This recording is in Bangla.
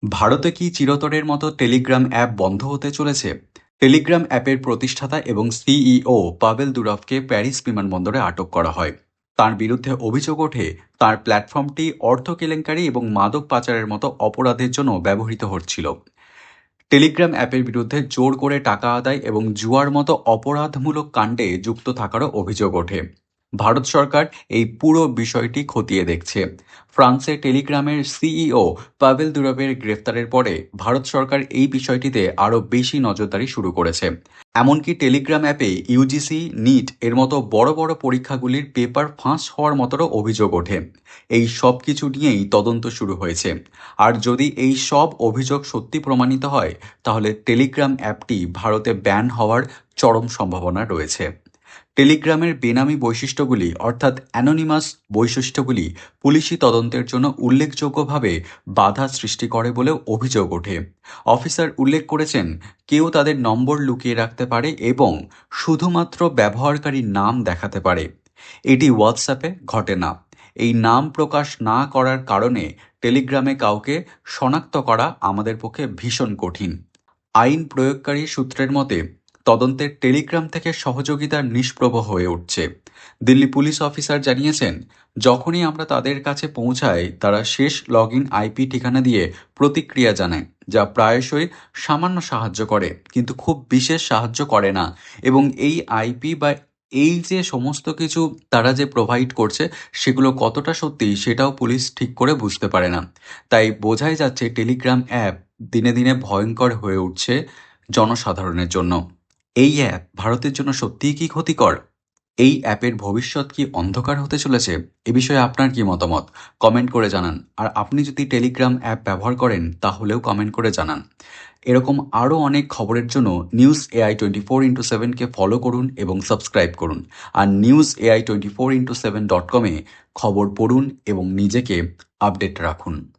ভারতে কি চিরতরের মতো টেলিগ্রাম অ্যাপ বন্ধ হতে চলেছে? টেলিগ্রাম অ্যাপের প্রতিষ্ঠাতা এবং সিইও পাভেল দুরভকে প্যারিস বিমানবন্দরে আটক করা হয়। তার বিরুদ্ধে অভিযোগ ওঠে তার প্ল্যাটফর্মটি অর্থ কেলেঙ্কারি এবং মাদক পাচারের মতো অপরাধের জন্য ব্যবহৃত হচ্ছিল। টেলিগ্রাম অ্যাপের বিরুদ্ধে জোর করে টাকা আদায় এবং জুয়ার মতো অপরাধমূলক কাণ্ডে যুক্ত থাকারও অভিযোগ ওঠে। ভারত সরকার এই পুরো বিষয়টি খতিয়ে দেখছে। ফ্রান্সে টেলিগ্রামের সিইও পাভেল দুরভের গ্রেফতারের পরে ভারত সরকার এই বিষয়টিতে আরও বেশি নজরদারি শুরু করেছে। এমনকি টেলিগ্রাম অ্যাপে ইউজিসি, নিট এর মতো বড় বড় পরীক্ষাগুলির পেপার ফাঁস হওয়ার মতোরও অভিযোগ ওঠে। এই সব কিছু নিয়েই তদন্ত শুরু হয়েছে। আর যদি এই সব অভিযোগ সত্যি প্রমাণিত হয়, তাহলে টেলিগ্রাম অ্যাপটি ভারতে ব্যান হওয়ার চরম সম্ভাবনা রয়েছে। টেলিগ্রামের বেনামি বৈশিষ্ট্যগুলি অর্থাৎ অ্যানোনিমাস বৈশিষ্ট্যগুলি পুলিশি তদন্তের জন্য উল্লেখযোগ্যভাবে বাধা সৃষ্টি করে বলেও অভিযোগ ওঠে। অফিসার উল্লেখ করেছেন, কেউ তাদের নম্বর লুকিয়ে রাখতে পারে এবং শুধুমাত্র ব্যবহারকারীর নাম দেখাতে পারে। এটি হোয়াটসঅ্যাপে ঘটে না। এই নাম প্রকাশ না করার কারণে টেলিগ্রামে কাউকে শনাক্ত করা আমাদের পক্ষে ভীষণ কঠিন। আইন প্রয়োগকারী সূত্রের মতে তদন্তে টেলিগ্রাম থেকে সহযোগিতা নিষ্প্রভ হয়ে উঠছে। দিল্লি পুলিশ অফিসার জানিয়েছেন, যখনই আমরা তাদের কাছে পৌঁছাই তারা শেষ লগ ইন আইপি ঠিকানা দিয়ে প্রতিক্রিয়া জানায়, যা প্রায়শই সামান্য সাহায্য করে কিন্তু খুব বিশেষ সাহায্য করে না। এবং এই আইপি বা এই যে সমস্ত কিছু তারা যে প্রোভাইড করছে সেগুলো কতটা সত্যি সেটাও পুলিশ ঠিক করে বুঝতে পারে না। তাই বোঝাই যাচ্ছে টেলিগ্রাম অ্যাপ দিনে দিনে ভয়ঙ্কর হয়ে উঠছে জনসাধারণের জন্য। এই অ্যাপ ভারতের জন্য সত্যিই কি ক্ষতিকর? এই অ্যাপের ভবিষ্যৎ কি অন্ধকার হতে চলেছে? এ বিষয়ে আপনার কি মতামত? কমেন্ট করে জানান। আর আপনি যদি টেলিগ্রাম অ্যাপ ব্যবহার করেন তাহলেও কমেন্ট করে জানান। এরকম আরও অনেক খবরের জন্য নিউজ এআই 24x7-কে ফলো করুন এবং সাবস্ক্রাইব করুন। আর নিউজ এআই 24x7.com-এ খবর পড়ুন এবং নিজেকে আপডেট রাখুন।